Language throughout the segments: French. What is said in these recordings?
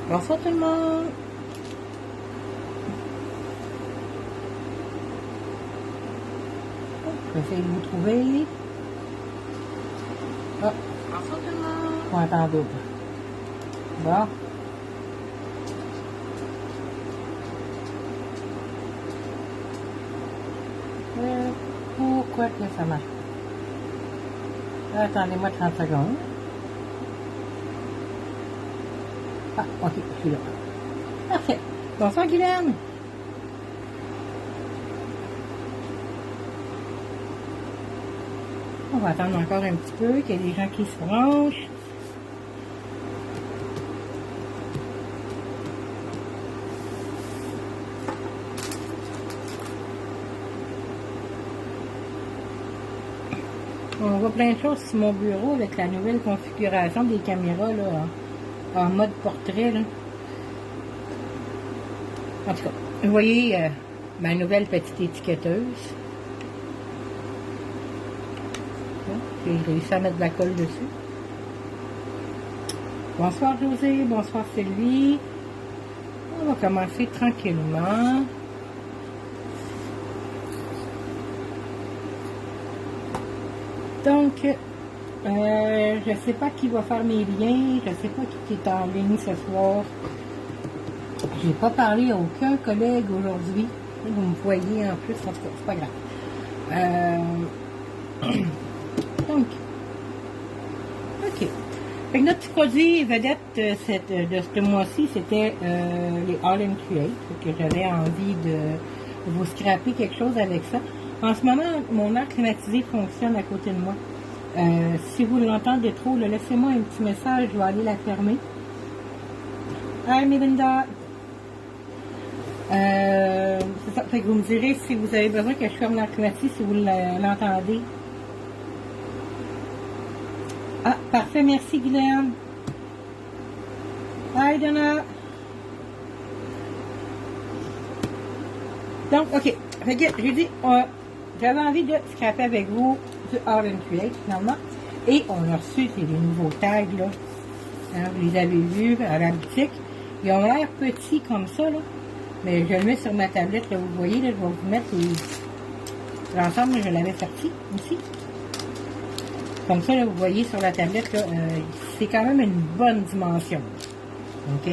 Bonsoir tout le monde. Je vais essayer de vous trouver. Ah. Bonsoir tout le monde. Point en double. Bon. Pourquoi que ça marche pas? Attendez-moi 30 secondes. Ah, ok, je suis là. Parfait. Bonsoir Guylaine. On va attendre encore un petit peu qu'il y ait des gens qui se branchent. On voit plein de choses sur mon bureau avec la nouvelle configuration des caméras là, en mode portrait. Là. En tout cas, vous voyez ma nouvelle petite étiquetteuse. J'ai réussi à mettre de la colle dessus. Bonsoir José, bonsoir Sylvie. On va commencer tranquillement. Donc, je ne sais pas qui va faire mes liens, je ne sais pas qui est en ligne ce soir. J'ai pas parlé à aucun collègue aujourd'hui. Vous me voyez en plus, en tout cas, c'est pas grave. Donc, ok. Fait que notre petit produit vedette de ce mois-ci, c'était les All and Create. Fait que j'avais envie de vous scraper quelque chose avec ça. En ce moment, mon air climatisé fonctionne à côté de moi. Si vous l'entendez trop, laissez-moi un petit message, je vais aller la fermer. Hi Melinda! C'est ça, fait que vous me direz si vous avez besoin que je ferme l'air climatisé, si vous l'entendez. Ah, parfait, merci Guylaine. Hi Donna. Donc, ok, fait que j'ai dit, j'avais envie de scraper avec vous du All and Create finalement. Et on a reçu les nouveaux tags là. Hein, vous les avez vus à la boutique. Ils ont l'air petits comme ça là. Mais je le mets sur ma tablette, là, vous voyez, là, je vais vous mettre l'ensemble, je l'avais sorti ici. Comme ça, là, vous voyez sur la tablette, c'est quand même une bonne dimension. OK?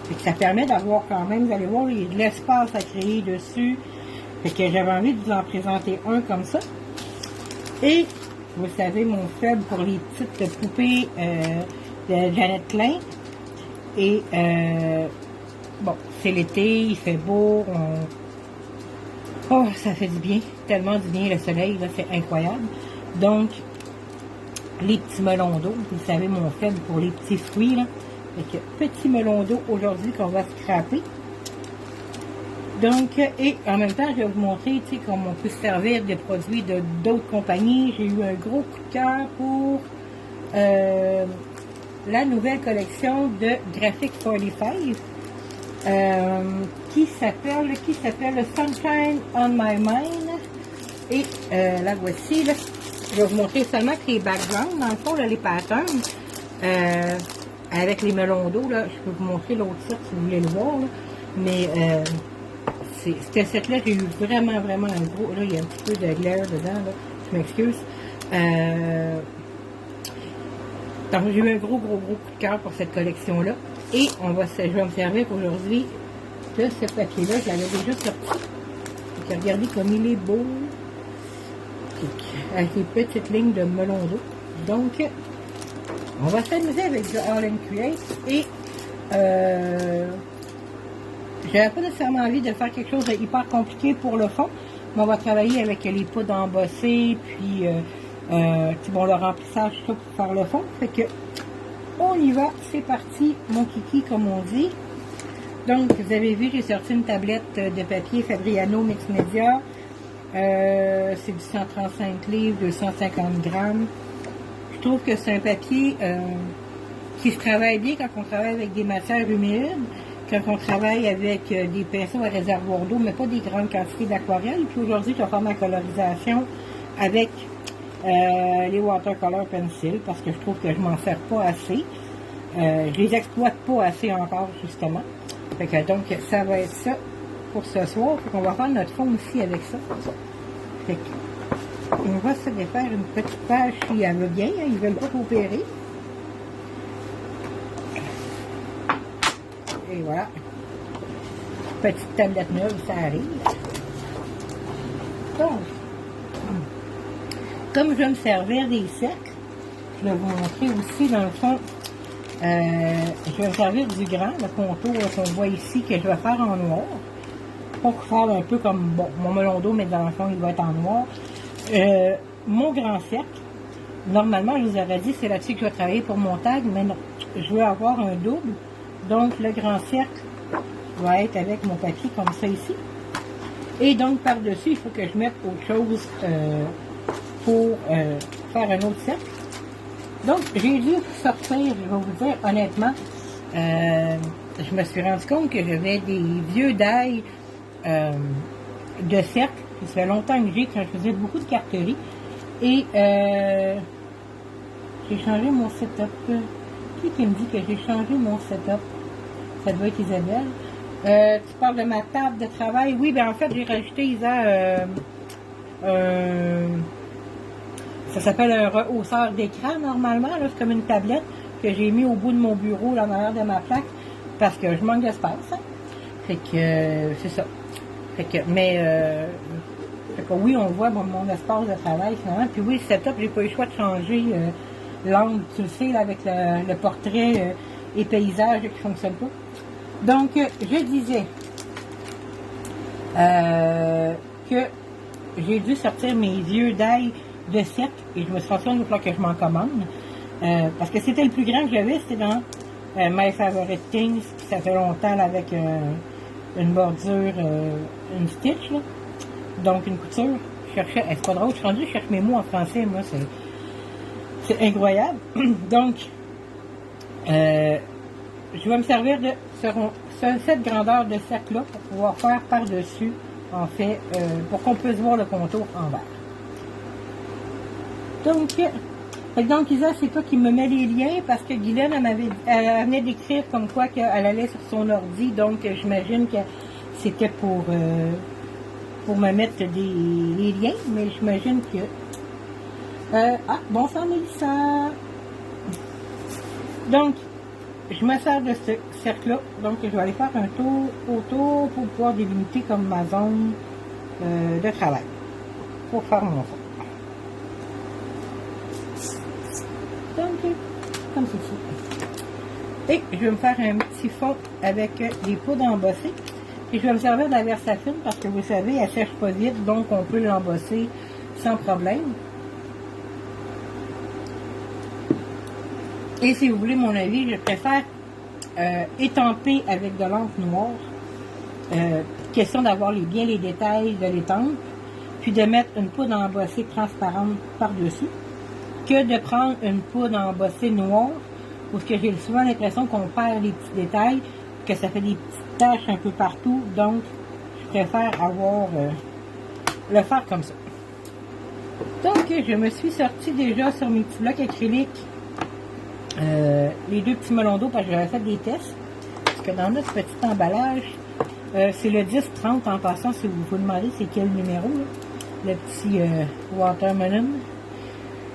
Fait que ça permet d'avoir quand même, vous allez voir, il y a de l'espace à créer dessus. Fait que j'avais envie de vous en présenter un comme ça. Et, vous savez, mon faible pour les petites poupées de Janet Klein. Et, bon, c'est l'été, il fait beau, oh, ça fait du bien, tellement du bien le soleil, là, c'est incroyable. Donc, les petits melons d'eau, vous savez, mon faible pour les petits fruits, là. Fait que, petits melons d'eau aujourd'hui qu'on va scraper. Donc, et en même temps, je vais vous montrer, tu sais, comment on peut se servir des produits de d'autres compagnies. J'ai eu un gros coup de cœur pour la nouvelle collection de Graphic 45. Qui s'appelle Sunshine on My Mind. Et la voici, là. Je vais vous montrer seulement que les backgrounds, dans le fond, là, les patterns, avec les melons d'eau, là, je peux vous montrer l'autre set si vous voulez le voir, là. Mais cette set-là, j'ai eu vraiment un gros, là, il y a un petit peu de glaire dedans, là, je m'excuse. Donc, j'ai eu un gros coup de cœur pour cette collection-là. Et je vais me servir aujourd'hui de ce papier-là. Je l'avais déjà sorti. Donc, regardez comme il est beau. Avec les petites lignes de melon d'eau. Donc, on va s'amuser avec du All and Create. Et j'avais pas nécessairement envie de faire quelque chose de hyper compliqué pour le fond. Mais on va travailler avec les poudres embossées. Puis, bon, le remplissage, tout ça pour faire le fond. Fait que, on y va, c'est parti, mon kiki, comme on dit. Donc, vous avez vu, j'ai sorti une tablette de papier Fabriano Mix Media. C'est du 135 livres, 250 grammes. Je trouve que c'est un papier qui se travaille bien quand on travaille avec des matières humides, quand on travaille avec des pinceaux à réservoir d'eau, mais pas des grandes quantités d'aquarelle. Puis aujourd'hui, je vais faire ma colorisation avec les watercolor pencils parce que je trouve que je m'en sers pas assez. Je les exploite pas assez encore, justement. Fait que donc, ça va être ça pour ce soir. Fait qu'on va faire notre fond aussi avec ça. Fait que, on va se défaire une petite page si elle va bien. Hein, ils veulent pas coopérer. Et voilà. Petite tablette neuve, ça arrive. Donc, comme je vais me servir des cercles, je vais vous montrer aussi dans le fond, je vais me servir du grand, le contour qu'on voit ici, que je vais faire en noir. Pour faire un peu comme bon, mon melon d'eau, mais dans le fond, il va être en noir. Mon grand cercle, normalement, je vous avais dit, c'est là-dessus que je vais travailler pour mon tag, mais non, je veux avoir un double. Donc, le grand cercle va être avec mon papier comme ça ici. Et donc, par-dessus, il faut que je mette autre chose pour faire un autre cercle. Donc, j'ai dû sortir, je vais vous dire honnêtement, je me suis rendu compte que j'avais des vieux die de cercle. Ça fait longtemps que j'ai, quand je faisais beaucoup de carterie. Et j'ai changé mon setup. Qui me dit que j'ai changé mon setup? Ça doit être Isabelle. Tu parles de ma table de travail. Oui, ben en fait, j'ai rajouté, Isa, ça s'appelle un rehausseur d'écran, normalement. C'est comme une tablette que j'ai mis au bout de mon bureau, là, en arrière de ma plaque, parce que je manque d'espace. Hein. Fait que, c'est ça. Fait que, mais, fait que oui, on voit mon espace de travail, finalement. Puis oui, le setup, j'ai pas eu le choix de changer l'angle, tu le sais, là, avec le portrait et paysage qui fonctionne pas. Donc, je disais que j'ai dû sortir mes vieux die de cercle et je me suis rendu compte qu'il va falloir que je m'en commande. Parce que c'était le plus grand que j'avais, c'était dans My Favorite Things, puis ça fait longtemps là, avec une bordure, une stitch, là. Donc une couture. Je cherchais, c'est pas drôle, je suis rendue, je cherche mes mots en français, moi, c'est incroyable. Donc, je vais me servir de cette grandeur de cercle-là pour pouvoir faire par-dessus, en fait, pour qu'on puisse voir le contour en vert. Donc Isa, c'est toi qui me mets les liens parce que Guylaine, elle venait d'écrire comme quoi qu'elle allait sur son ordi, donc j'imagine que c'était pour me mettre les liens, mais j'imagine que... bon sang, Mélissa! Donc, je me sers de ce cercle-là, donc je vais aller faire un tour autour pour pouvoir délimiter comme ma zone de travail, pour faire mon fond. Donc, comme ceci. Et je vais me faire un petit fond avec des poudres embossées. Et je vais me servir de la Versafine parce que vous savez, elle sèche pas vite, donc on peut l'embosser sans problème. Et si vous voulez mon avis, je préfère étamper avec de l'encre noire. Question d'avoir bien les détails de l'étampe, puis de mettre une poudre embossée transparente par-dessus, que de prendre une poudre embossée noire, parce que j'ai souvent l'impression qu'on perd les petits détails, que ça fait des petites taches un peu partout, donc je préfère le faire comme ça. Donc je me suis sortie déjà sur mes petits blocs acryliques, les deux petits melons d'eau, parce que j'avais fait des tests, parce que dans notre petit emballage, c'est le 10-30 en passant, si vous vous demandez c'est quel numéro, là, le petit watermelon.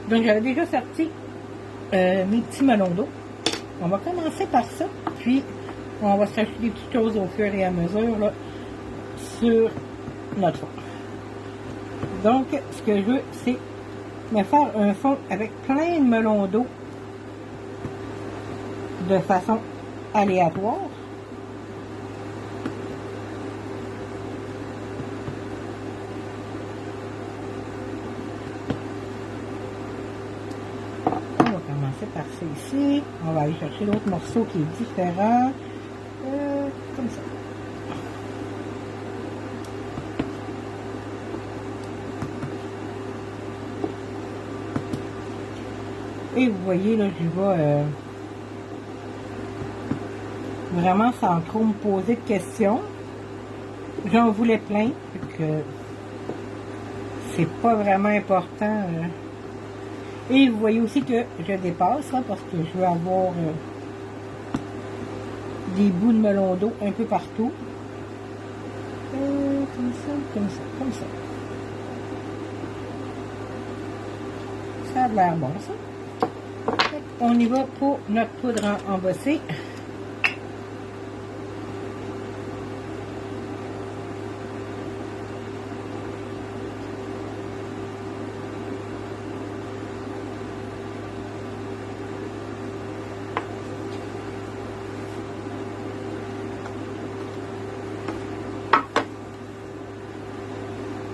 Donc j'avais déjà sorti mes petits melons d'eau. On va commencer par ça, puis on va s'acheter des petites choses au fur et à mesure là, sur notre fond. Donc ce que je veux, c'est me faire un fond avec plein de melons d'eau de façon aléatoire. Par ça ici, on va aller chercher l'autre morceau qui est différent, comme ça. Et vous voyez là, je vais vraiment sans trop me poser de questions. J'en voulais plein, que c'est pas vraiment important. Et vous voyez aussi que je dépasse là, parce que je veux avoir des bouts de melon d'eau un peu partout. Comme ça, comme ça, comme ça. Ça a l'air bon, ça. On y va pour notre poudre embossée.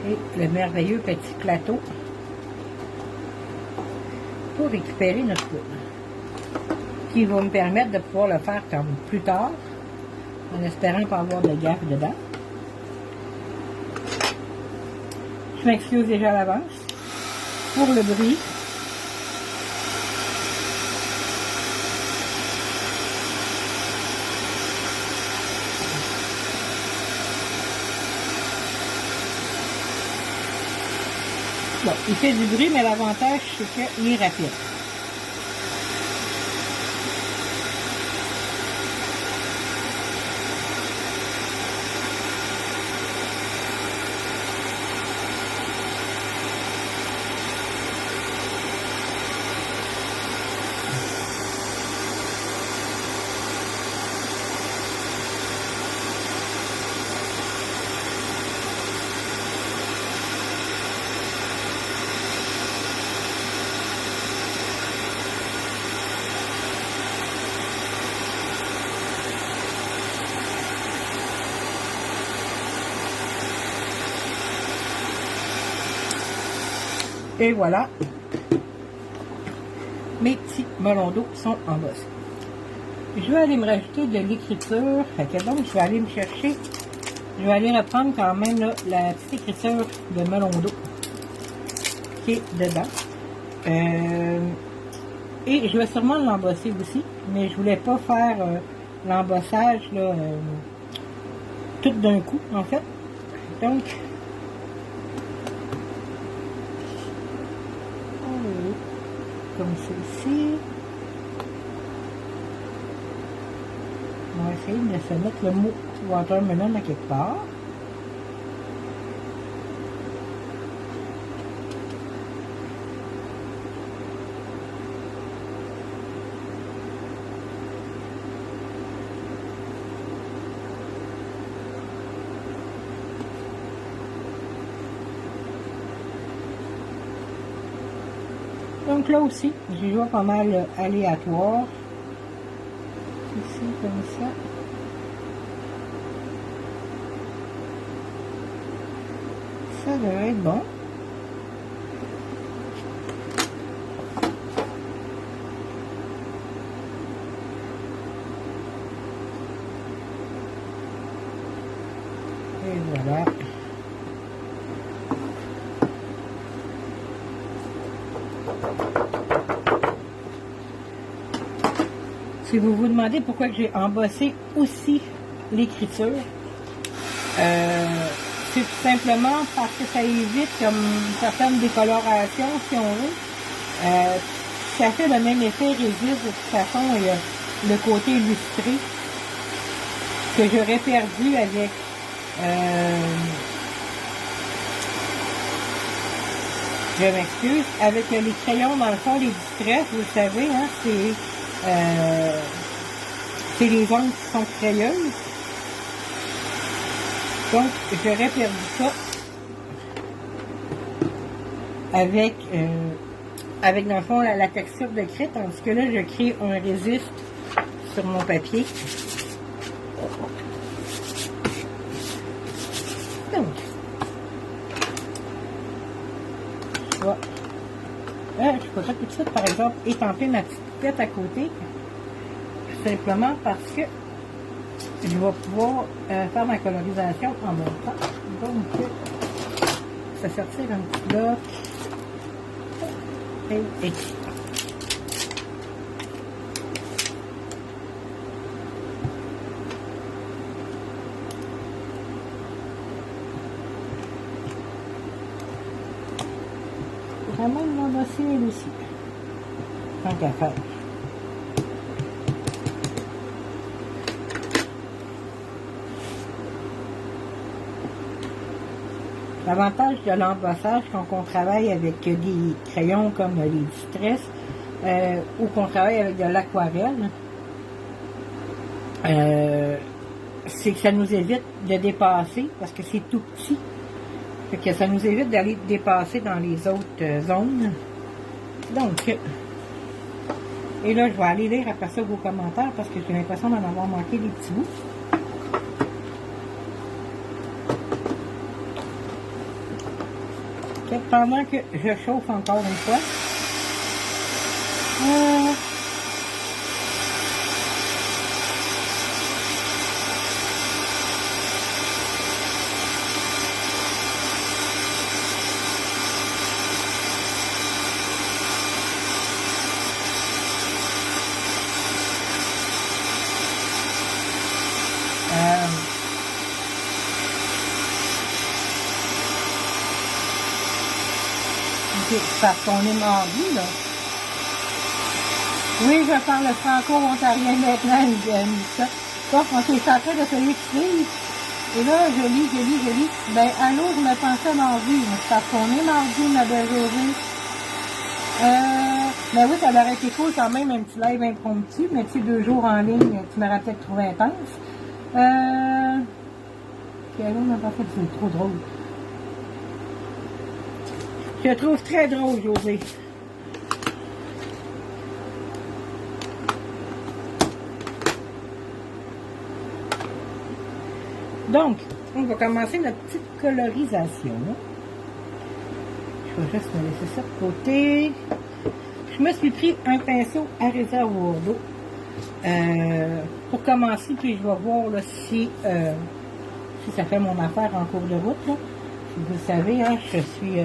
Et le merveilleux petit plateau pour récupérer notre poudre, qui va me permettre de pouvoir le faire comme plus tard, en espérant pas avoir de gaffe dedans. Je m'excuse déjà à l'avance pour le bruit. Bon, il fait du bruit, mais l'avantage, c'est qu'il est rapide. Et voilà, mes petits melons d'eau sont embossés. Je vais aller me rajouter de l'écriture. Donc, je vais aller me chercher. Je vais aller reprendre quand même là, la petite écriture de melon d'eau qui est dedans. Et je vais sûrement l'embosser aussi, mais je voulais pas faire l'embossage là, tout d'un coup, en fait. Donc, comme ceci. On va essayer de se mettre le mot watermelon à quelque part. Donc là aussi, j'y vois pas mal aléatoire. Ici, comme ça. Ça devrait être bon. Et voilà. Si vous vous demandez pourquoi j'ai embossé aussi l'écriture, c'est tout simplement parce que ça évite comme une certaine décoloration, si on veut. Ça fait le même effet résiste de toute façon, le côté illustré que j'aurais perdu avec je m'excuse, avec les crayons dans le fond, les distress, vous le savez, hein, c'est les ongles qui sont crayeuses. Donc, j'aurais perdu ça avec, dans le fond, la texture de craie, tandis que là, je crée un résiste sur mon papier. Donc, je pourrais tout de suite, par exemple, étamper ma petite pipette à côté, tout simplement parce que je vais pouvoir faire ma colorisation en même temps. Donc, ça sortir un petit bloc et écrit. Vraiment l'embosser elle aussi, tant qu'à faire. L'avantage de l'embossage quand on travaille avec des crayons comme les Distress ou qu'on travaille avec de l'aquarelle, c'est que ça nous évite de dépasser parce que c'est tout petit. Fait que ça nous évite d'aller dépasser dans les autres zones. Donc, et là, je vais aller lire après ça vos commentaires parce que j'ai l'impression d'en avoir manqué des petits bouts. Okay. Pendant que je chauffe encore une fois, parce qu'on est mardi, là. Oui, je parle franco-ontarien maintenant, ça. Donc, on s'est en train de se l'écrire. Et là, je lis. Ben, allô, je me pensais mardi. Parce qu'on est mardi, ma belle Josée. Ben oui, ça aurait été cool quand même, un petit live impromptu, mais tu sais, 2 jours en ligne, tu m'aurais peut-être trouvé intense. Puis allô, ma pensée, c'est trop drôle. Je te trouve très drôle, José. Donc, on va commencer notre petite colorisation. Je vais juste me laisser ça de côté. Je me suis pris un pinceau à réservoir d'eau pour commencer, puis je vais voir là, si ça fait mon affaire en cours de route. Là. Vous le savez, hein, je suis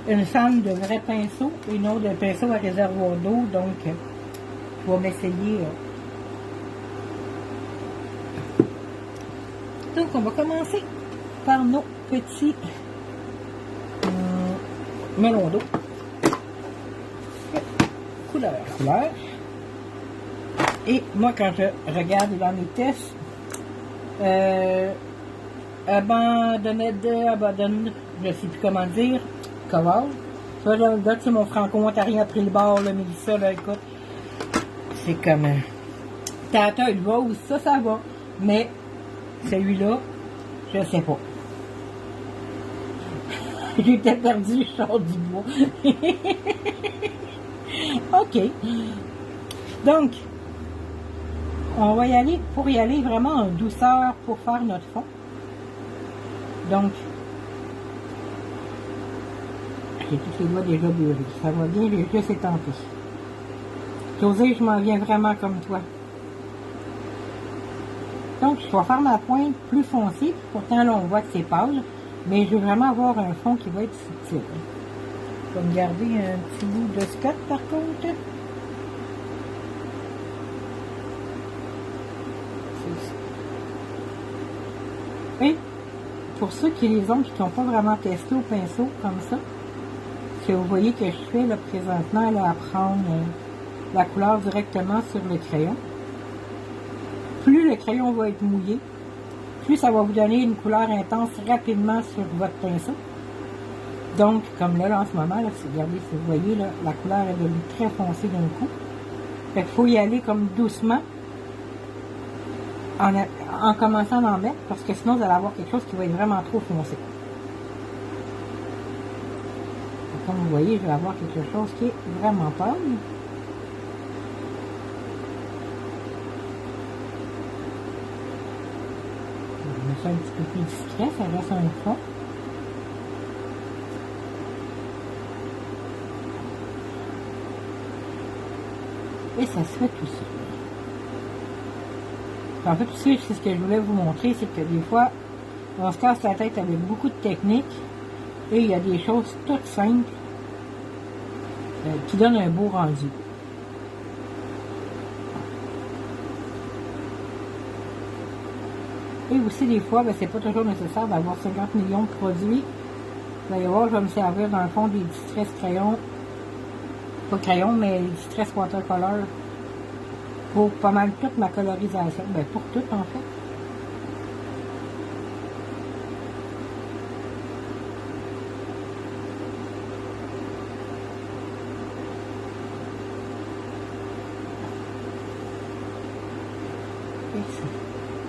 une fan de vrais pinceaux et non de pinceaux à réservoir d'eau, donc je vais m'essayer. Donc on va commencer par nos petits melons d'eau. Couleur. Et moi quand je regarde dans mes tests, abandonne, je ne sais plus comment dire, cover. Ça, là, c'est mon franco-ontarien a pris le bord, là, Mélissa, là, écoute. C'est comme Tata une rose, ça va. Mais celui-là, je sais pas. J'ai peut-être perdu le char du bois. OK. Donc, on va y aller, pour y aller vraiment en douceur pour faire notre fond. Donc, j'ai tous les doigts déjà beurrés. Ça va bien, j'ai juste étenté. José, je m'en viens vraiment comme toi. Donc, je vais faire ma pointe plus foncée. Pourtant, là, on voit que c'est pâle. Mais je veux vraiment avoir un fond qui va être subtil. Je vais me garder un petit bout de Scott, par contre. Et pour ceux qui les ont, qui n'ont pas vraiment testé au pinceau comme ça, ce que vous voyez que je fais là présentement, là, à prendre la couleur directement sur le crayon. Plus le crayon va être mouillé, plus ça va vous donner une couleur intense rapidement sur votre pinceau. Donc, comme là en ce moment, là, regardez, si vous voyez, là, la couleur est devenue très foncée d'un coup. Fait qu'il faut y aller comme doucement en commençant d'en mettre, parce que sinon vous allez avoir quelque chose qui va être vraiment trop foncé. Et comme vous voyez, je vais avoir quelque chose qui est vraiment pâle. Je vais faire un petit peu plus discret, ça reste un fond. Et ça se fait tout seul. En fait, aussi, c'est ce que je voulais vous montrer, c'est que des fois, on se casse la tête avec beaucoup de techniques et il y a des choses toutes simples qui donnent un beau rendu. Et aussi, des fois, ben, c'est pas toujours nécessaire d'avoir 50 millions de produits. Vous allez voir, je vais me servir dans le fond des Distress crayons, pas crayons, mais des Distress watercolor pour pas mal toute ma colorisation. Ben, pour tout, en fait.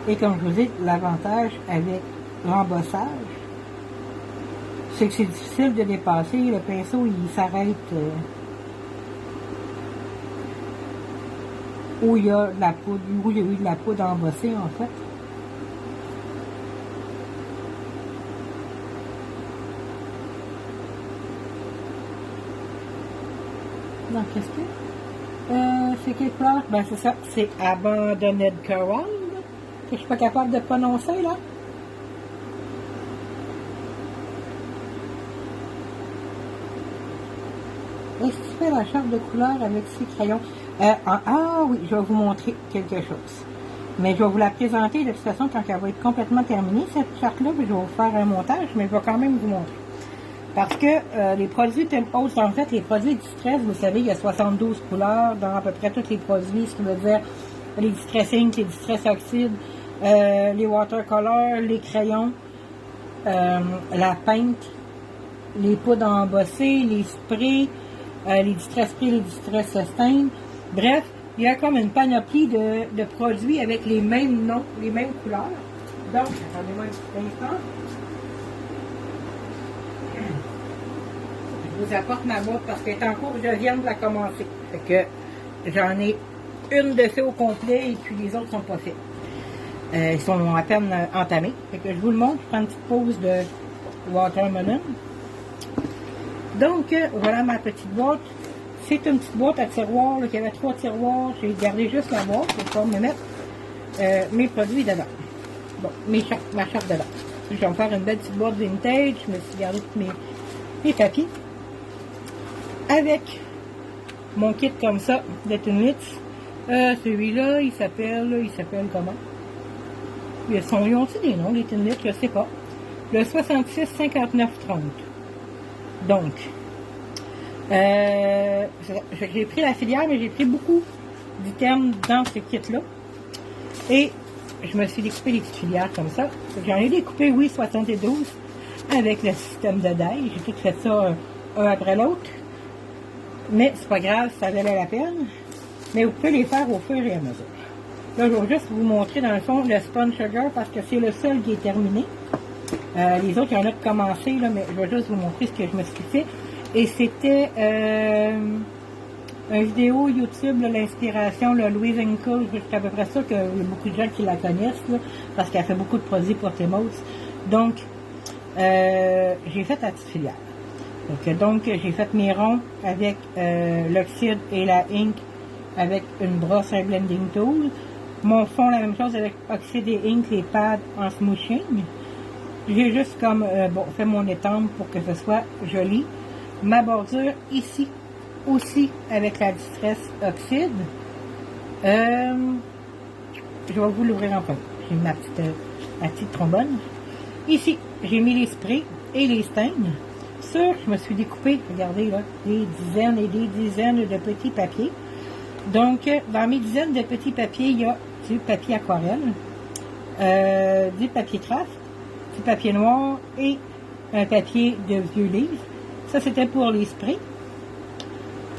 Et comme je vous dis, l'avantage avec l'embossage, c'est que c'est difficile de dépasser. Le pinceau, il s'arrête où il y a de la poudre, où il y a eu de la poudre embossée en fait. Donc, qu'est-ce que c'est quelle couleur? Ben, c'est ça, c'est Abandoned Coral, que je suis pas capable de prononcer, là. Est-ce que tu fais la charte de couleur avec ces crayons? Ah oui, je vais vous montrer quelque chose. Mais je vais vous la présenter de toute façon quand elle va être complètement terminée, cette charte-là, je vais vous faire un montage, mais je vais quand même vous montrer. Parce que les produits Tim Holtz, en fait, les produits Distress, vous savez, il y a 72 couleurs dans à peu près tous les produits, ce qui veut dire les Distress Ink, les Distress Oxide, les watercolors, les crayons, la peinte, les poudres embossées, les sprays, les Distress Spray, les Distress Sustain. Bref, il y a comme une panoplie de produits avec les mêmes noms, les mêmes couleurs. Donc, attendez-moi un petit instant. Je vous apporte ma boîte parce qu'elle est en cours, je viens de la commencer. Fait que j'en ai une de ces au complet et puis les autres sont pas faits. Ils sont à peine entamés. Fait que je vous le montre, je prends une petite pause de watermelon. Donc, voilà ma petite boîte. C'est une petite boîte à tiroirs, il y avait 3 tiroirs. J'ai gardé juste la boîte pour pouvoir me mettre mes produits dedans. Bon, ma charte dedans. Je vais me faire une belle petite boîte vintage. Je me suis gardé tous mes papiers. Avec mon kit comme ça de Tinlitz. Celui-là, il s'appelle comment? Ils ont-ils des noms, les Tinlitz? Je sais pas. Le 66 59 30. Donc, j'ai pris la filière, mais j'ai pris beaucoup d'items dans ce kit-là. Et je me suis découpé des petites filières comme ça. J'en ai découpé, oui, 72 avec le système de die. J'ai tout fait ça un après l'autre. Mais c'est pas grave, ça valait la peine. Mais vous pouvez les faire au fur et à mesure. Là, je vais juste vous montrer dans le fond le Sponge Sugar parce que c'est le seul qui est terminé. Les autres, il y en a commencé, là, mais je vais juste vous montrer ce que je me suis fait. Et c'était une vidéo YouTube, l'inspiration, Louise Hinkle. Je suis à peu près sûr qu'il y a beaucoup de gens qui la connaissent, là, parce qu'elle fait beaucoup de produits pour Tim Holtz. Donc, j'ai fait la petite filière. Donc, j'ai fait mes ronds avec l'oxyde et la ink avec une brosse, un blending tool. Mon fond, la même chose avec oxyde et ink, les pads en smooshing. J'ai juste comme, fait mon étampe pour que ce soit joli. Ma bordure ici, aussi avec la Distress Oxide. Je vais vous l'ouvrir en premier. J'ai ma petite trombone. Ici, j'ai mis les sprays et les steins. Je me suis découpé, regardez là, des dizaines et des dizaines de petits papiers. Donc, dans mes dizaines de petits papiers, il y a du papier aquarelle, du papier craft, du papier noir et un papier de vieux livre. Ça, c'était pour les sprays.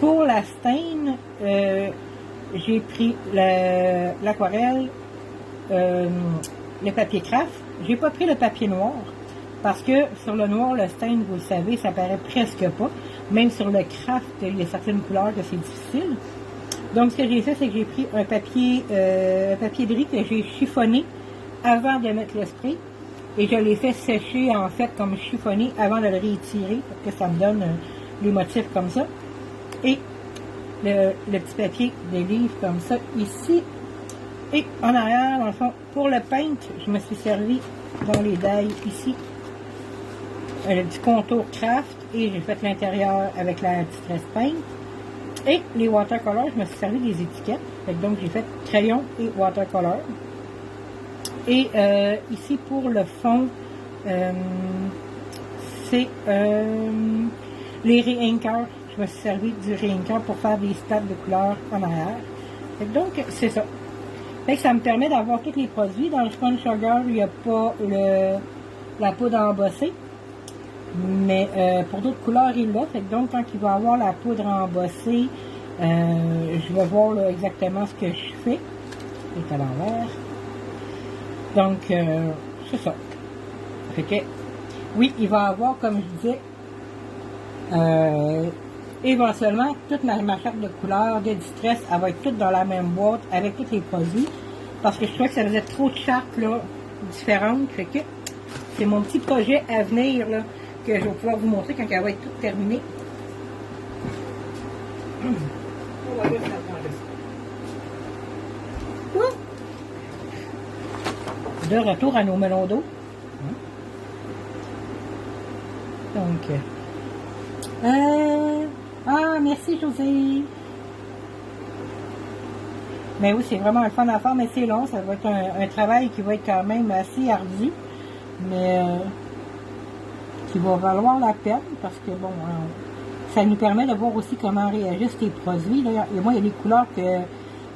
Pour la stain, j'ai pris l'aquarelle, le papier craft. J'ai pas pris le papier noir. Parce que sur le noir, le stain, vous le savez, ça paraît presque pas. Même sur le craft, il y a certaines couleurs que c'est difficile. Donc, ce que j'ai fait, c'est que j'ai pris un papier de riz que j'ai chiffonné avant de mettre le spray. Et je l'ai fait sécher, en fait, comme chiffonné avant de le réétirer pour que ça me donne les motifs comme ça. Et le petit papier de livre comme ça ici. Et en arrière, dans le fond, pour le paint, je me suis servi dans les dailles ici. Du contour craft et j'ai fait l'intérieur avec la Distress Paint. Et les watercolors, je me suis servi des étiquettes. Donc j'ai fait crayon et watercolor. Et ici pour le fond, c'est les réinkers. Je me suis servi du réinker pour faire des stats de couleurs en arrière. Donc c'est ça. Ça me permet d'avoir tous les produits. Dans le Sponge Sugar, il n'y a pas la poudre embossée. Mais pour d'autres couleurs, il l'a. Donc, quand il va avoir la poudre embossée, je vais voir là, exactement ce que je fais. C'est à l'envers. Donc, c'est ça. Fait que, oui, il va avoir, comme je disais, éventuellement, toute ma charte de couleurs, de distress, elle va être toute dans la même boîte avec tous les produits. Parce que je trouvais que ça faisait trop de chartes là, différentes. Fait que c'est mon petit projet à venir là, que je vais pouvoir vous montrer quand elle va être toute terminée. On va voir si ça prend ça. De retour à nos melons d'eau. Donc, merci José. Mais oui, c'est vraiment le fun à faire, mais c'est long. Ça va être un travail qui va être quand même assez ardu, mais qui va valoir la peine parce que bon, ça nous permet de voir aussi comment réagissent les produits. Là. Et moi, il y a des couleurs que,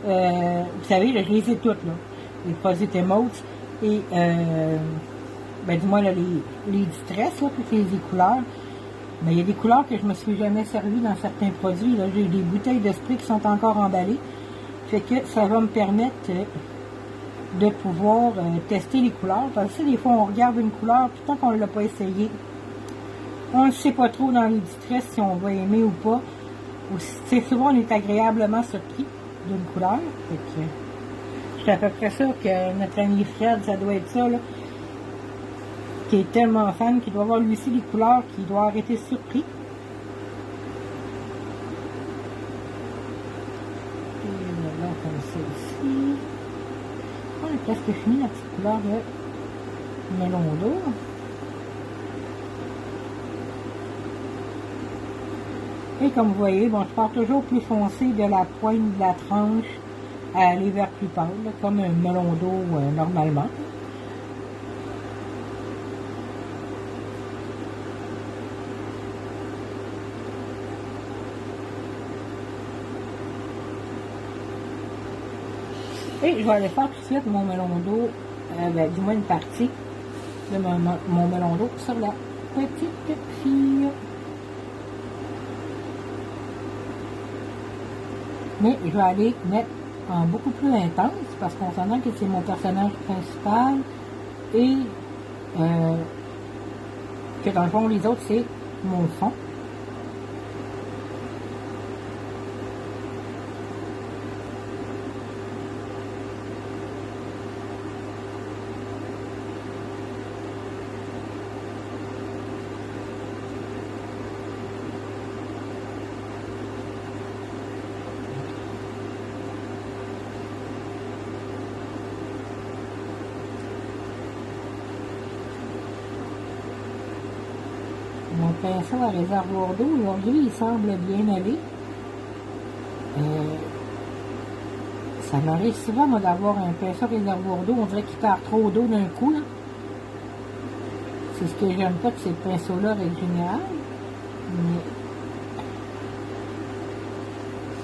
vous savez, là, je les ai toutes. Là. Les produits Emotes et, du moins, là, les distress, là, toutes les couleurs. Mais il y a des couleurs que je me suis jamais servi dans certains produits. J'ai des bouteilles de spray qui sont encore emballées. Fait que ça va me permettre de pouvoir tester les couleurs. Parce que des fois, on regarde une couleur, puis tant qu'on ne l'a pas essayé, on ne sait pas trop dans les distress si on va aimer ou pas. Souvent, on est agréablement surpris d'une couleur. Fait que je suis à peu près sûre que notre ami Fred, ça doit être ça, là, qui est tellement fan, qu'il doit voir lui aussi les couleurs, qu'il doit arrêter surpris. Et là, comme ça ici. On est presque fini la petite couleur de melon d'eau. Et comme vous voyez, bon, je pars toujours plus foncé de la pointe de la tranche à aller vers plus pâle, là, comme un melon d'eau normalement. Et je vais aller faire tout de suite mon melon d'eau, du moins une partie de mon melon d'eau sur la petite fille. Mais je vais aller mettre en beaucoup plus intense parce qu'on s'entend que c'est mon personnage principal et que dans le fond les autres c'est mon fond. Mon pinceau à réservoir d'eau, aujourd'hui, il semble bien aller. Ça m'arrive souvent, moi, d'avoir un pinceau à réservoir d'eau. On dirait qu'il perd trop d'eau d'un coup, là. C'est ce que j'aime pas de ces pinceaux-là, avec général. Mais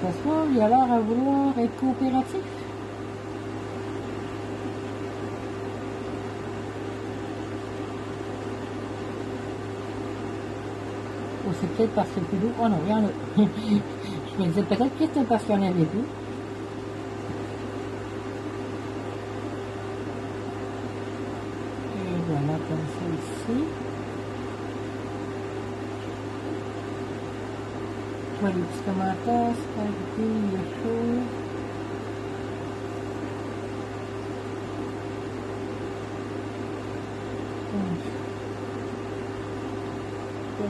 ce soir, il a l'air à vouloir être coopératif. Ou c'est peut-être parce que c'est plus d'eau. Oh non, il y en a. Je me disais peut-être que c'était parce qu'il y en avait plus. Et voilà, comme ça ici. Je vois les petits commentaires, spaghetti, il est chaud.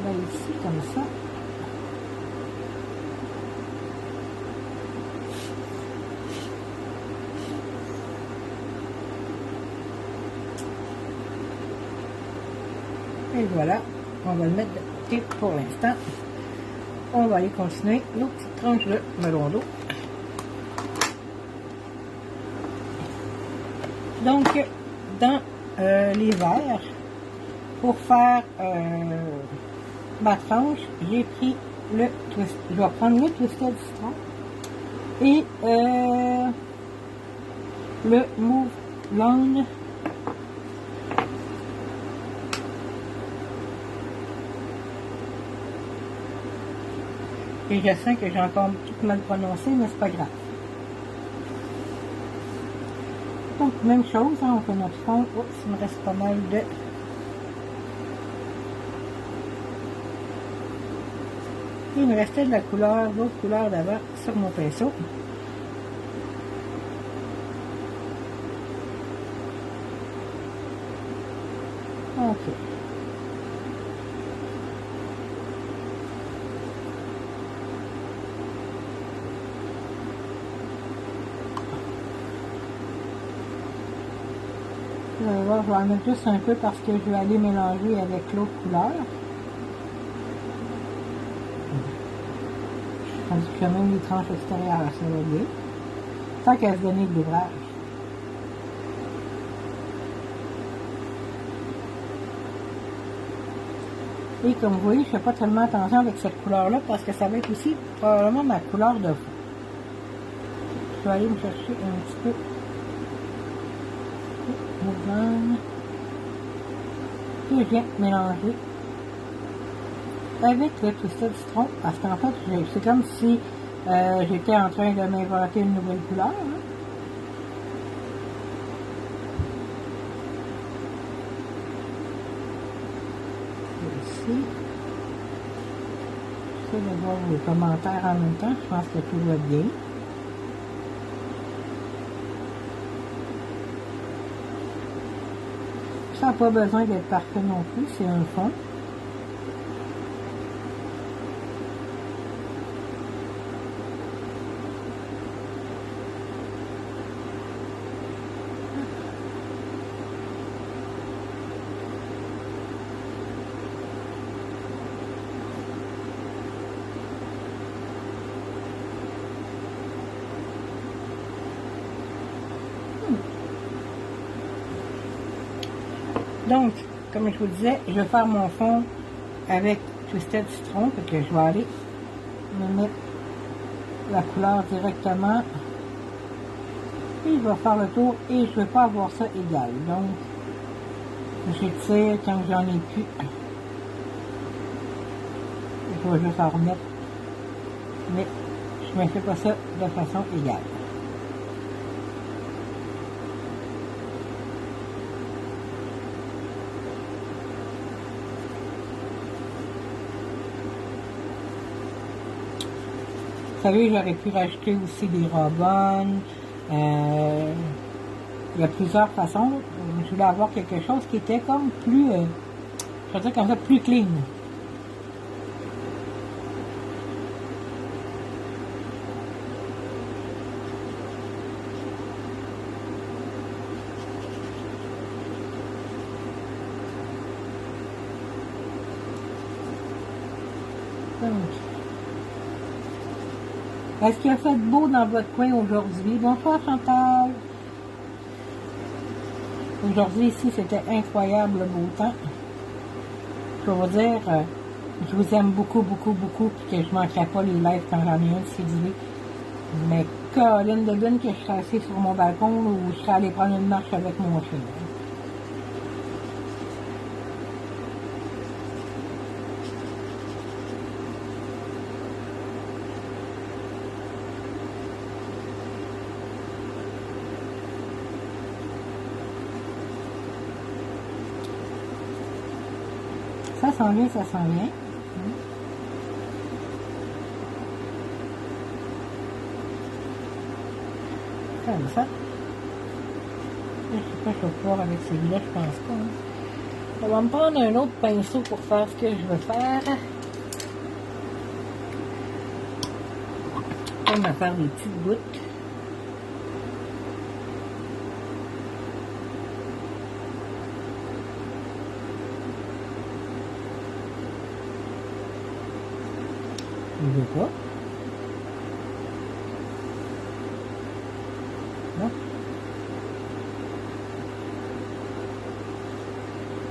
Là ici comme ça. Et voilà, on va le mettre de côté pour l'instant. On va aller continuer nos petites tranches de melon d'eau. Donc, dans les verres, pour faire ma tranche, j'ai pris le twist. Je vais prendre le Twisted Citron et le Move Long. Et je sens que j'ai encore tout mal prononcé, mais c'est pas grave. Donc, même chose, hein, on fait notre fond. Oups, il me reste pas mal de... Il me restait de la couleur, l'autre couleur d'avant sur mon pinceau. Ok. Vous allez voir, je vais en mettre juste un peu parce que je vais aller mélanger avec l'autre couleur. Tandis que même les tranches extérieures, ça va bien. Tant qu'à se donner de l'ouvrage. Et comme vous voyez, je ne fais pas tellement attention avec cette couleur-là parce que ça va être aussi probablement ma couleur de fond. Je vais aller me chercher un petit peu de jaune. Et je viens mélanger avec le Twisted Citron parce qu'en fait, c'est comme si j'étais en train de m'inventer une nouvelle couleur. Hein. Ici. J'essaie de voir les commentaires en même temps. Je pense que tout va bien. Ça n'a pas besoin d'être parfait non plus, c'est un fond. Donc, comme je vous disais, je vais faire mon fond avec Twisted Citron, parce que je vais aller me mettre la couleur directement et je vais faire le tour et je ne vais pas avoir ça égal. Donc, j'étire quand j'en ai plus. Je vais juste en remettre, mais je ne fais pas ça de façon égale. Vous savez, j'aurais pu rajouter aussi des rebonds. Il y a plusieurs façons. Je voulais avoir quelque chose qui était comme plus, je veux dire comme ça, plus clean. Donc, est-ce qu'il a fait beau dans votre coin aujourd'hui? Bonsoir Chantal. Aujourd'hui ici c'était incroyable le beau temps. Je vais vous dire, je vous aime beaucoup, beaucoup, beaucoup, puis que je ne manquerai pas les lives quand j'en ai un décidé. Mais Caroline de Lune que je serais assise sur mon balcon ou je serais allée prendre une marche avec mon chien. Ça s'en vient, ça s'en vient. Comme ça. Je sais pas si je vais pouvoir avec celui-là, je pense pas. Hein. Ça va me prendre un autre pinceau pour faire ce que je veux faire. On va faire des petites gouttes. Je veux pas. Non.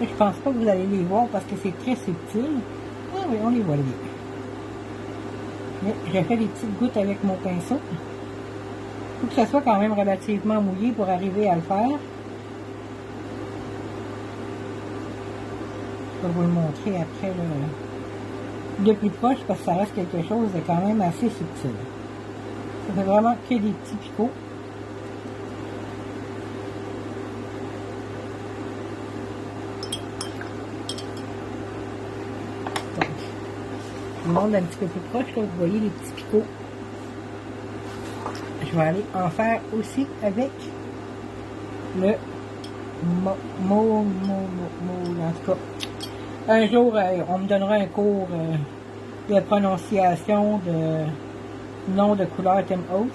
Je pense pas que vous allez les voir parce que c'est très subtil. Ah oui, on les voit bien. Mais j'ai fait des petites gouttes avec mon pinceau. Il faut que ça soit quand même relativement mouillé pour arriver à le faire. Je vais vous le montrer après de plus proche parce que ça reste quelque chose de quand même assez subtil. Ça fait vraiment que des petits picots. Je vous montre un petit peu plus proche, là, vous voyez les petits picots. Je vais aller en faire aussi avec le en tout cas. Un jour, on me donnera un cours de prononciation de nom de couleur Tim Holtz.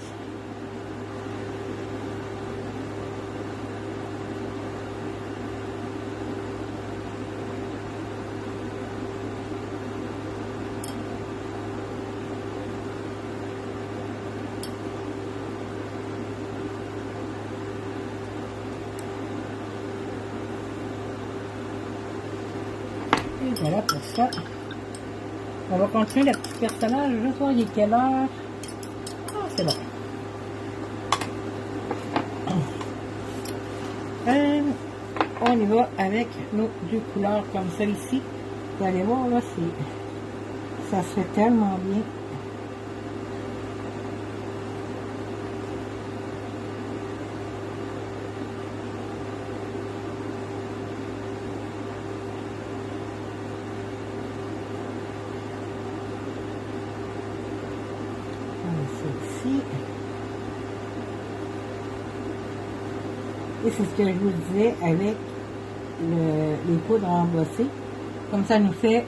Et voilà pour ça. On va continuer le petit personnage. Je vais voir il est quelle heure. Ah, c'est bon. On y va avec nos deux couleurs comme ça ici. Vous allez voir là, ça se fait tellement bien. Ici. Et c'est ce que je vous disais avec les poudres embossées. Comme ça nous fait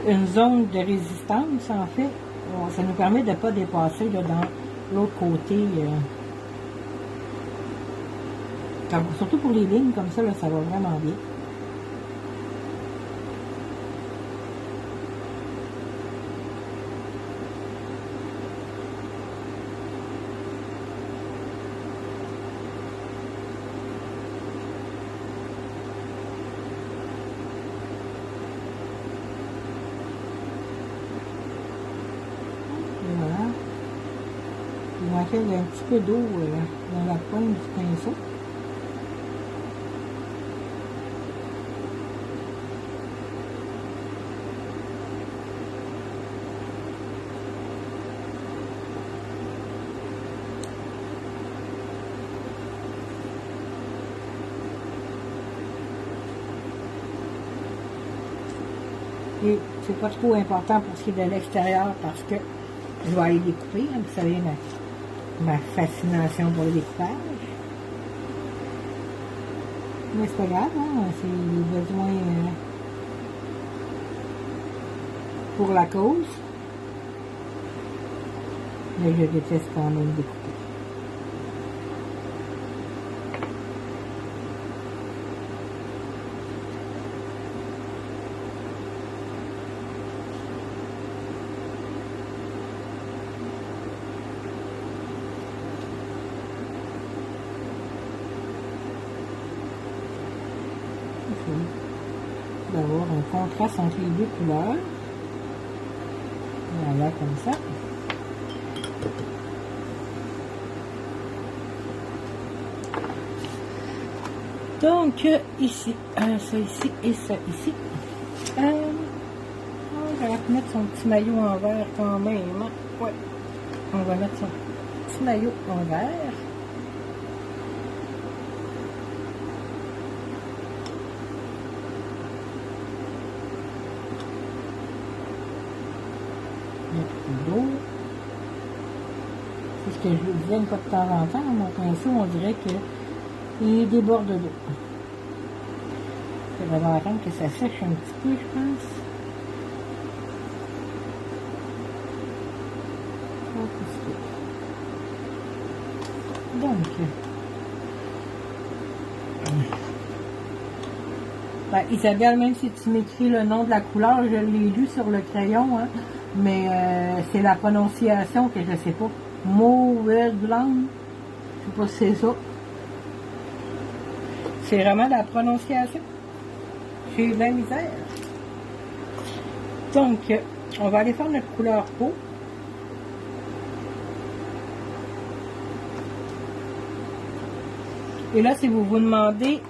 une zone de résistance en fait. Ça nous permet de ne pas dépasser là, dans l'autre côté. Surtout pour les lignes comme ça, là, ça va vraiment bien. On va faire un petit peu d'eau dans la pointe du pinceau. Et c'est pas trop important pour ce qui est de l'extérieur parce que je vais aller découper. Hein, vous savez, ma fascination pour le découpage. Mais c'est pas grave, hein, c'est les besoins pour la cause. Mais je déteste quand même découper. D'avoir un contraste entre les deux couleurs. Voilà, comme ça. Donc, ici, ça ici et ça ici. On va mettre son petit maillot en vert quand même. Ouais, on va mettre son petit maillot en vert. D'eau. C'est ce que je vous disais une fois de temps en temps, mon pinceau, on dirait qu'il déborde d'eau. Il va falloir attendre que ça sèche un petit peu, je pense. Donc, ben, Isabelle, même si tu m'écris le nom de la couleur, je l'ai lu sur le crayon, hein, mais c'est la prononciation que je sais pas. Mauverblanc, je sais pas si c'est ça. C'est vraiment la prononciation. J'ai eu de la misère. Donc, on va aller faire notre couleur peau. Et là, si vous vous demandez,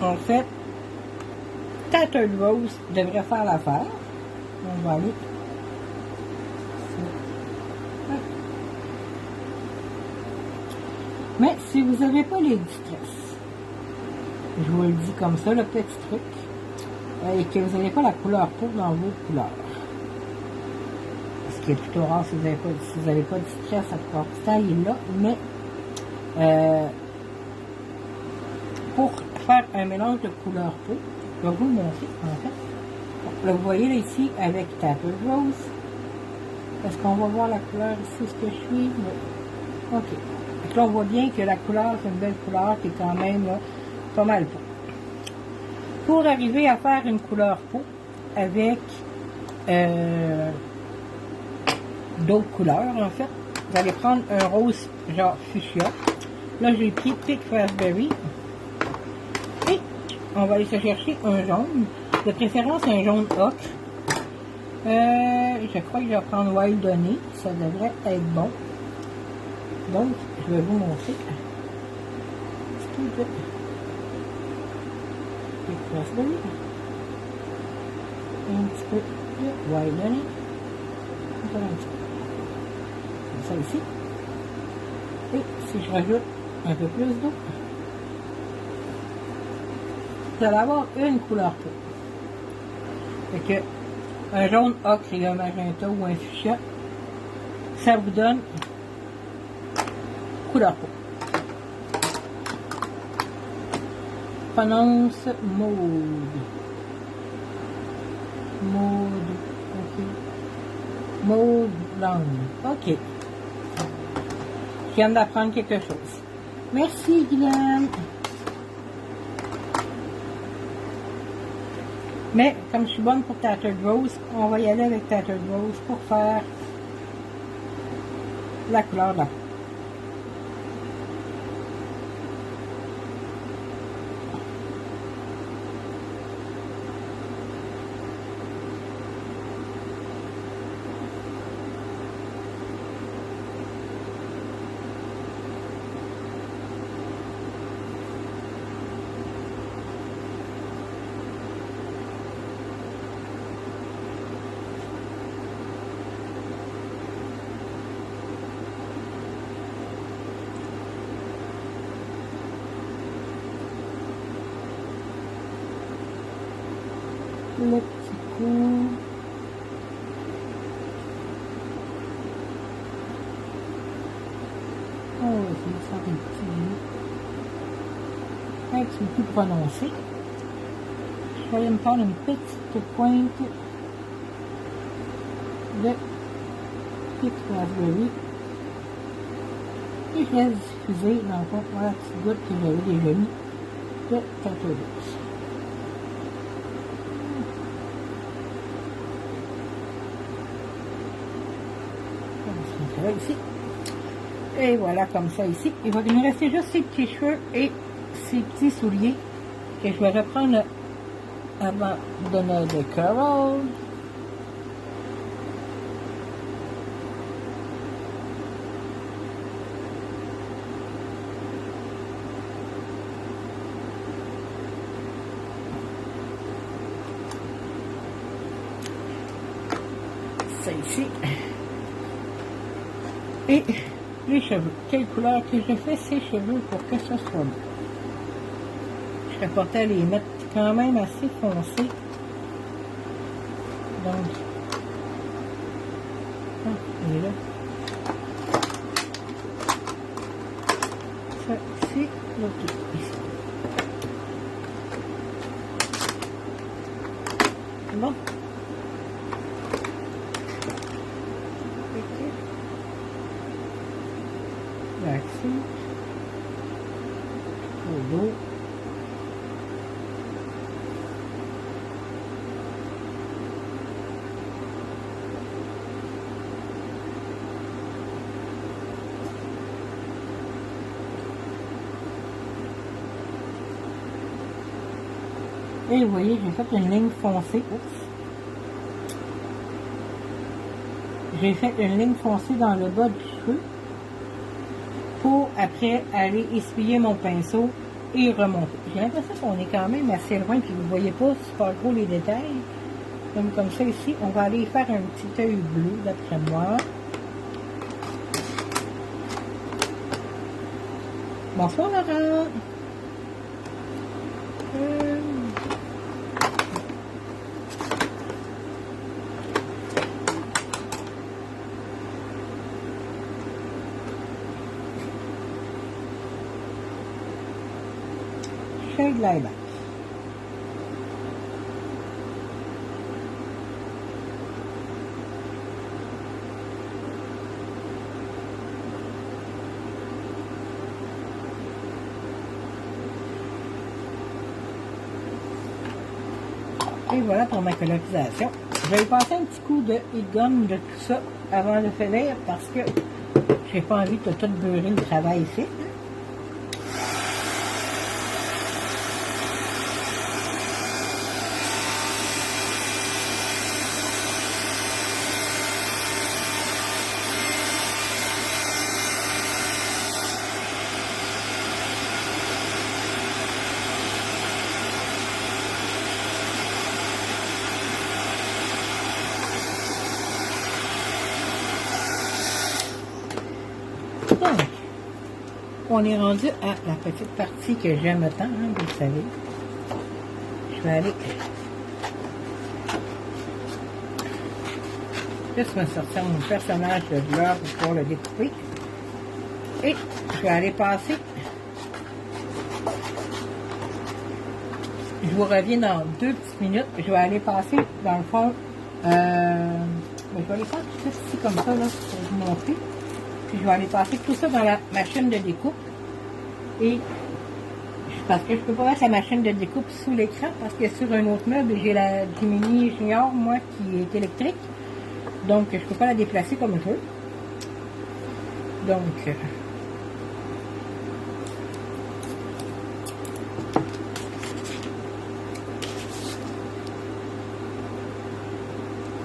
en fait, Tattered Rose devrait faire l'affaire. On va aller. Mais si vous n'avez pas les distress, je vous le dis comme ça, le petit truc, et que vous n'avez pas la couleur peau dans vos couleurs. Ce qui est plutôt rare si vous n'avez pas de stress à part du temps, il est là, mais pour faire un mélange de couleur peau, je vais vous le montrer en fait. Là, vous voyez là, ici avec Tattered Rose. Est-ce qu'on va voir la couleur ici, ce que je suis? Oui. Ok. Donc là, on voit bien que la couleur, c'est une belle couleur qui est quand même là, pas mal peau. Pour arriver à faire une couleur peau avec d'autres couleurs, en fait, vous allez prendre un rose genre fuchsia. Là, j'ai pris Pink Raspberry. Et on va aller se chercher un jaune. De préférence, un jaune ocre. Je crois que je vais prendre Wild Honey. Ça devrait être bon. Donc, je vais vous montrer. Un petit peu de Pink Raspberry. Un petit peu de Wild Honey. Encore un petit peu. Comme ça ici. Et si je rajoute un peu plus d'eau, vous allez avoir une couleur peau. Fait que un jaune ocre et un magenta ou un fuchsia, ça vous donne couleur peau. Prononce mauve. Mauve. Ok. Mauve blanc. Ok. Je viens d'apprendre quelque chose. Merci, Guylaine. Mais, comme je suis bonne pour Tattered Rose, on va y aller avec Tattered Rose pour faire la couleur de la peau. Le petit coup. Oh, c'est ça un petit peu prononcé. Je vais aller me prendre une petite pointe de Pink Raspberry. Et je laisse diffuser dans le fond la petite goutte que j'avais déjà mis de Tattered Rose. Ici. Et voilà, comme ça ici. Il va me rester juste ces petits cheveux et ces petits souliers que je vais reprendre avant de donner de Carol. Ça ici. Et les cheveux. Quelle couleur que je fais ces cheveux pour que ce soit beau? Je serais portée à les mettre quand même assez foncés. Donc, il est là. Ça, c'est l'autre ici. Bon. L'accent au dos. Et vous voyez, j'ai fait une ligne foncée. Oups. J'ai fait une ligne foncée dans le bas du cheveu pour après aller essuyer mon pinceau et remonter. J'ai l'impression qu'on est quand même assez loin puis vous ne voyez pas super gros les détails. Comme ça ici, on va aller faire un petit œil bleu d'après moi. Bonsoir Laurent. feuilles de l'ail blanc. Et voilà pour ma colorisation. Je vais y passer un petit coup de heat gun de tout ça avant de finir parce que j'ai pas envie de tout beurrer le travail ici. Donc, on est rendu à la petite partie que j'aime tant, hein, vous le savez. Je vais aller juste me sortir mon personnage de vlog pour pouvoir le découper. Et je vais aller passer. Je vous reviens dans 2 petites minutes. Je vais aller passer dans le fond. Je vais aller faire tout ça ici comme ça là, pour vous montrer. Puis je vais aller passer tout ça dans la machine de découpe. Et parce que je ne peux pas mettre la machine de découpe sous l'écran parce que sur un autre meuble, j'ai la Gemini Junior, moi, qui est électrique. Donc, je ne peux pas la déplacer comme je veux. Donc,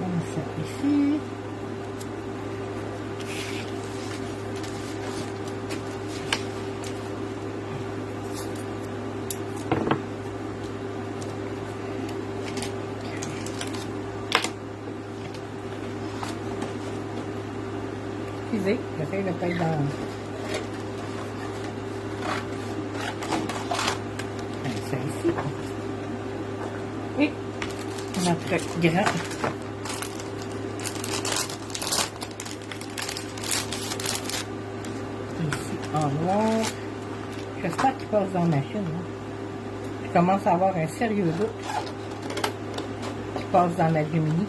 comme ça ici. J'essaie de pas être dans ça ici. Et notre grand ici en noir. J'espère qu'il passe dans la machine. Hein. Je commence à avoir un sérieux doute qu'il passe dans la Gemini.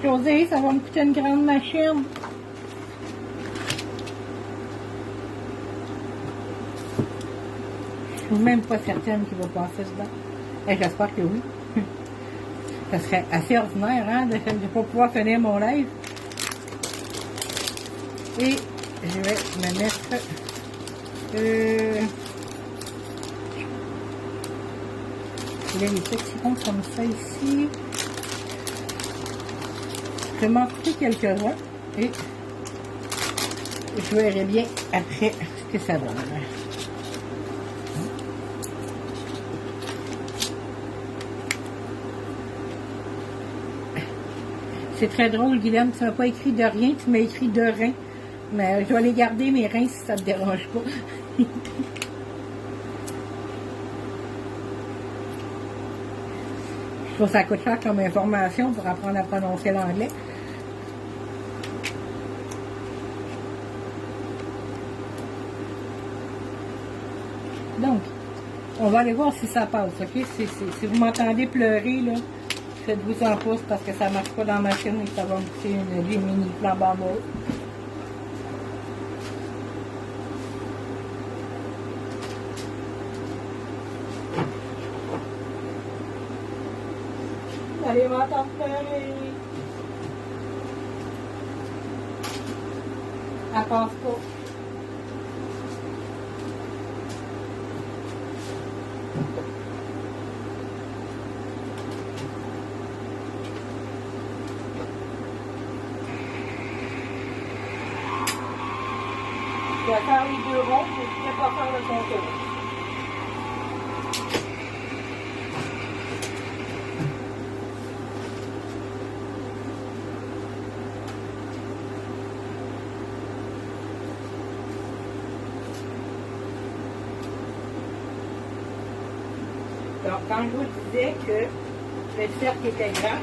José, ça va me coûter une grande machine. Je suis même pas certaine qu'il va passer dedans. Et j'espère que oui. Ça serait assez ordinaire, hein, de ne pas pouvoir finir mon live. Et je vais me mettre il y a les petits ronds comme ça ici. Je vais m'en couper quelques-uns et je verrai bien après ce que ça donne. C'est très drôle, Guilhem, tu m'as pas écrit de rien, tu m'as écrit de rein. Mais je dois les garder, mes reins, si ça te dérange pas. Je trouve que ça coûte cher comme information pour apprendre à prononcer l'anglais. Donc, on va aller voir si ça passe, ok? Si vous m'entendez pleurer, là, faites-vous en pouce parce que ça marche pas dans la machine et que ça va me coûter une Gemini flambant mauve. Vous allez m'entendre pleurer. Elle passe pas. Je vais faire les 2 ronds, mais je ne vais pas faire le contour. Donc, quand je vous disais que le cercle était grand,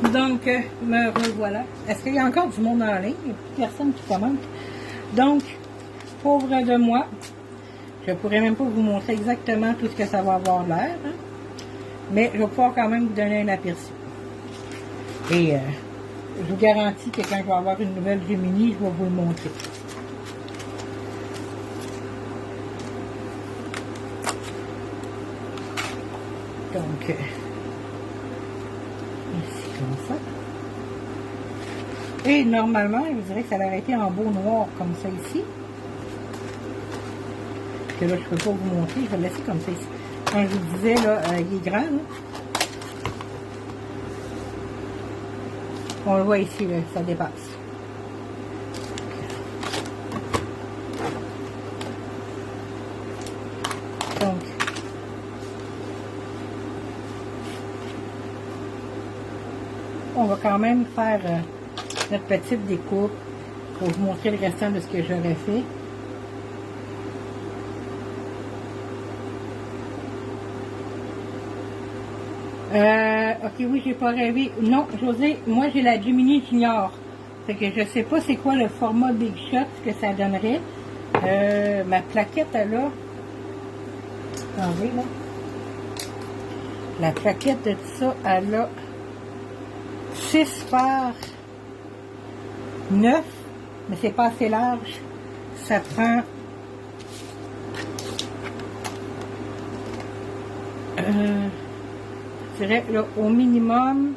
Donc, me revoilà. Est-ce qu'il y a encore du monde en ligne? Il n'y a plus personne qui commente. Donc, pauvre de moi, je ne pourrais même pas vous montrer exactement tout ce que ça va avoir l'air. Hein? Mais je vais pouvoir quand même vous donner un aperçu. Et je vous garantis que quand je vais avoir une nouvelle Gemini, je vais vous le montrer. Donc, ici comme ça. Et normalement, je vous dirais que ça aurait été en beau noir comme ça ici. Que là, je ne peux pas vous montrer, je vais le laisser comme ça ici. Quand je vous disais, là, il est grand. Là. On le voit ici, là, ça dépasse. Donc, on va quand même faire notre petite découpe pour vous montrer le restant de ce que j'aurais fait. Ok, oui, j'ai pas rêvé. Non, José, moi j'ai la Gemini Junior. Fait que je sais pas c'est quoi le format Big Shot que ça donnerait. Ma plaquette, elle a... Attendez, là. La plaquette de tout ça, elle a 6 par 9, mais c'est pas assez large. Ça prend... je dirais, là, au minimum,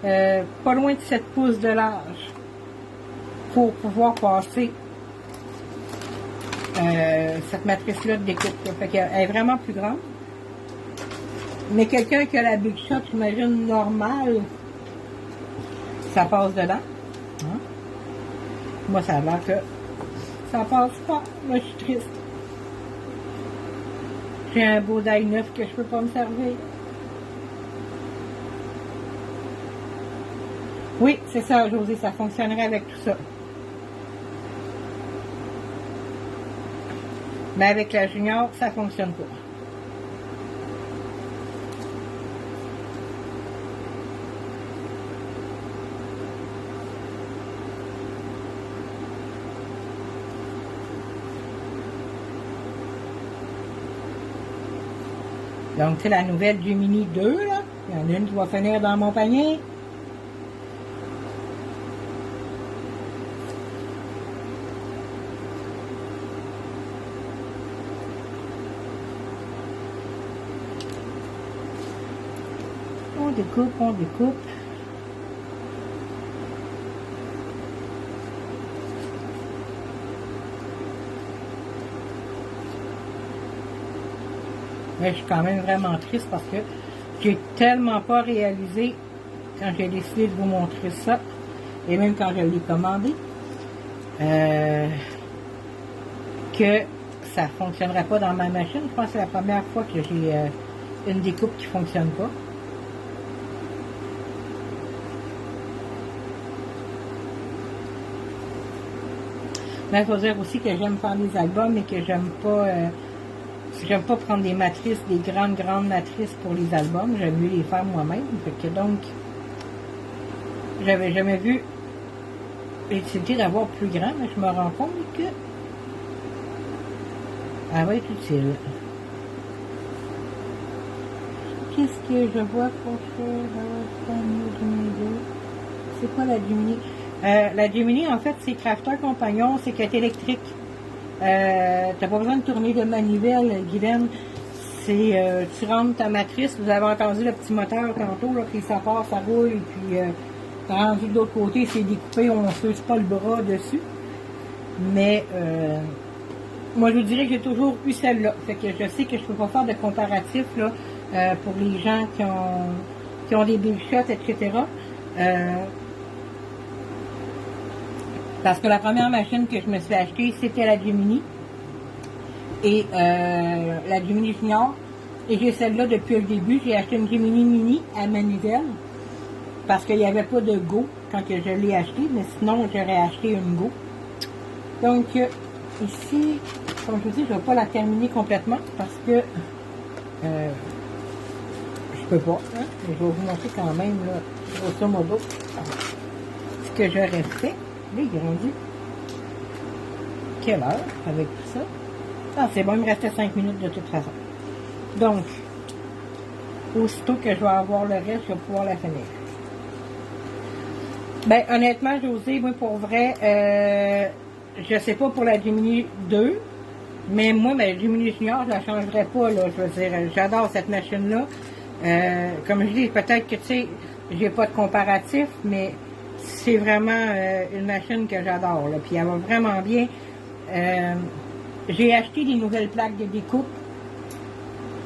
pas loin de 7 pouces de large pour pouvoir passer cette matrice-là de découpe. Fait qu'elle est vraiment plus grande. Mais quelqu'un qui a la Big Shot, j'imagine, normale, ça passe dedans. Hein? Moi, ça a l'air que ça passe pas. Moi, je suis triste. J'ai un beau die neuf que je peux pas me servir. Oui, c'est ça, José, ça fonctionnerait avec tout ça. Mais avec la Junior, ça fonctionne pas. Donc, c'est la nouvelle Gemini 2, là. Il y en a une qui va finir dans mon panier. On découpe, on découpe. Mais je suis quand même vraiment triste parce que j'ai tellement pas réalisé quand j'ai décidé de vous montrer ça, et même quand je l'ai commandé, que ça ne fonctionnerait pas dans ma machine. Je pense que c'est la première fois que j'ai une découpe qui ne fonctionne pas. Mais il faut dire aussi que j'aime faire des albums et que j'aime pas prendre des matrices, des grandes matrices pour les albums. J'aime mieux les faire moi-même. Fait que donc, j'avais jamais vu l'utilité d'avoir plus grand, mais je me rends compte que elle va être utile. Qu'est-ce que je vois pour faire c'est quoi la Gemini? La Gemini, en fait, c'est Crafter Compagnon, c'est qu'elle est électrique. T'as pas besoin de tourner de manivelle, Guylaine. C'est tu rentres ta matrice, vous avez entendu le petit moteur tantôt, là, puis ça part, ça roule, puis t'as rendu de l'autre côté, c'est découpé, on ne se pas le bras dessus. Mais moi je vous dirais que j'ai toujours eu celle-là. Fait que je sais que je peux pas faire de comparatif là, pour les gens qui ont des big shots, etc. Parce que la première machine que je me suis achetée, c'était la Gemini. Et la Gemini Junior. Et j'ai celle-là depuis le début. J'ai acheté une Gemini Mini à manivelle. Parce qu'il n'y avait pas de Go quand que je l'ai acheté. Mais sinon, j'aurais acheté une Go. Donc, ici, comme je vous dis, je ne vais pas la terminer complètement. Parce que je peux pas, hein? Mais je vais vous montrer quand même, là, grosso modo, ce que j'aurais fait. Là, il est rendu quelle heure avec tout ça? Ah, c'est bon, il me restait 5 minutes de toute façon. Donc, aussitôt que je vais avoir le reste, je vais pouvoir la finir. Ben, honnêtement, José, moi, pour vrai, je sais pas pour la Gemini 2, mais moi, ma Gemini Junior, je la changerais pas, là. Je veux dire, j'adore cette machine-là. Comme je dis, peut-être que, tu sais, j'ai pas de comparatif, mais c'est vraiment une machine que j'adore, là. Puis elle va vraiment bien. J'ai acheté des nouvelles plaques de découpe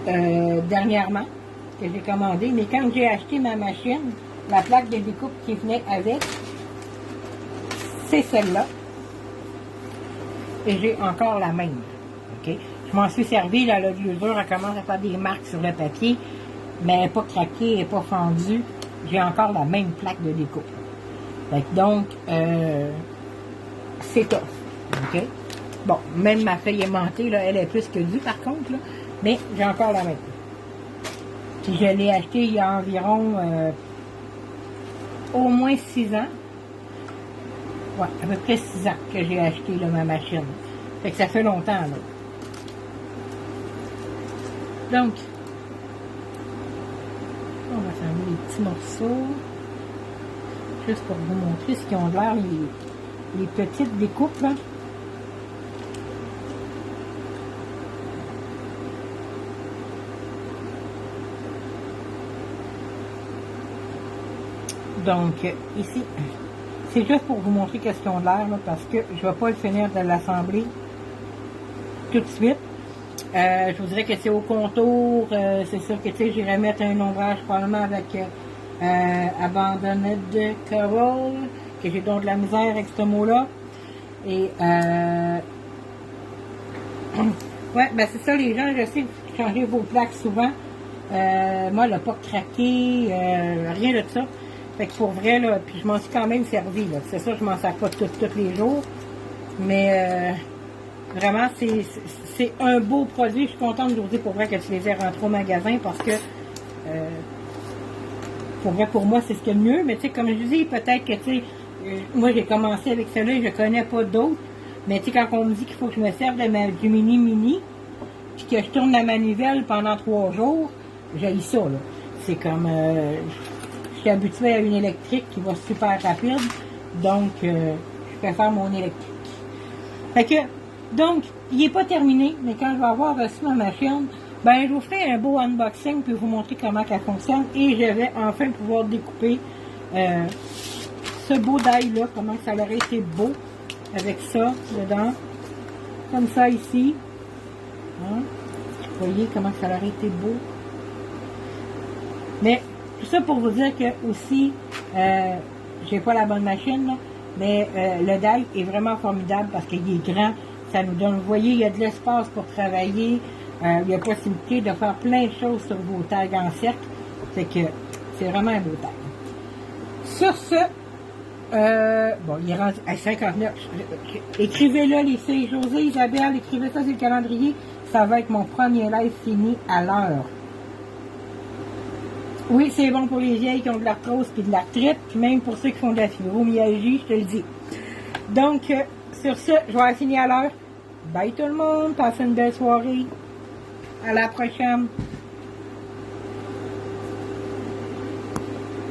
dernièrement, que j'ai commandé, mais quand j'ai acheté ma machine, la plaque de découpe qui venait avec, c'est celle-là. Et j'ai encore la même. Okay? Je m'en suis servi, là, l'usure, elle commence à faire des marques sur le papier, mais elle n'est pas craquée, elle n'est pas fendue. J'ai encore la même plaque de découpe. Fait que donc, c'est tough. OK? Bon, même ma feuille aimantée, là, elle est plus que due par contre, là, mais j'ai encore la même. Puis je l'ai acheté il y a environ au moins 6 ans. Ouais, à peu près 6 ans que j'ai acheté là, ma machine. Fait que ça fait longtemps, là. Donc, on va s'enlever les petits morceaux. Juste pour vous montrer ce qu'ils ont l'air, les petites découpes, là. Donc, ici, c'est juste pour vous montrer qu'est-ce qu'ils ont l'air, parce que je ne vais pas le finir de l'assembler tout de suite. Je vous dirais que c'est au contour, c'est sûr que, tu sais, j'irai mettre un ombrage probablement avec Abandonned Coral, que j'ai donc de la misère avec ce mot-là. Et, ouais, ben c'est ça, les gens, je sais que vous changez vos plaques souvent. Moi, elle n'a pas craqué, rien de ça. Fait que pour vrai, là, puis je m'en suis quand même servi, là. C'est ça, je m'en sers pas tous les jours. Mais vraiment, c'est un beau produit. Je suis contente aujourd'hui pour vrai que tu les aies rentrés au magasin parce que pour vrai, pour moi, c'est ce qu'il y a de mieux. Mais tu sais, comme je dis, peut-être que tu sais, moi j'ai commencé avec celle-là, je connais pas d'autres. Mais tu sais, quand on me dit qu'il faut que je me serve de ma Gemini Mini, puis que je tourne la manivelle pendant 3 jours, j'ai ça, là. C'est comme je suis habituée à une électrique qui va super rapide, donc je préfère mon électrique. Fait que, donc, il n'est pas terminé, mais quand je vais avoir reçu ma machine, ben je vous ferai un beau unboxing puis vous montrer comment elle fonctionne et je vais enfin pouvoir découper ce beau die-là, comment ça aurait été beau avec ça dedans, comme ça ici. Hein? Vous voyez comment ça aurait été beau. Mais tout ça pour vous dire que aussi, j'ai pas la bonne machine, là, mais le die est vraiment formidable parce qu'il est grand. Ça nous donne, vous voyez, il y a de l'espace pour travailler. Il y a possibilité de faire plein de choses sur vos tags en cercle. Fait que c'est vraiment un beau tag. Sur ce, bon, il est rendu à 59. Écrivez-le, les filles. José, Isabelle, écrivez ça sur le calendrier. Ça va être mon premier live fini à l'heure. Oui, c'est bon pour les vieilles qui ont de l'arthrose et de l'arthrite, puis même pour ceux qui font de la fibromyalgie, je te le dis. Donc, sur ce, je vais finir à l'heure. Bye tout le monde, passez une belle soirée. À la prochaine.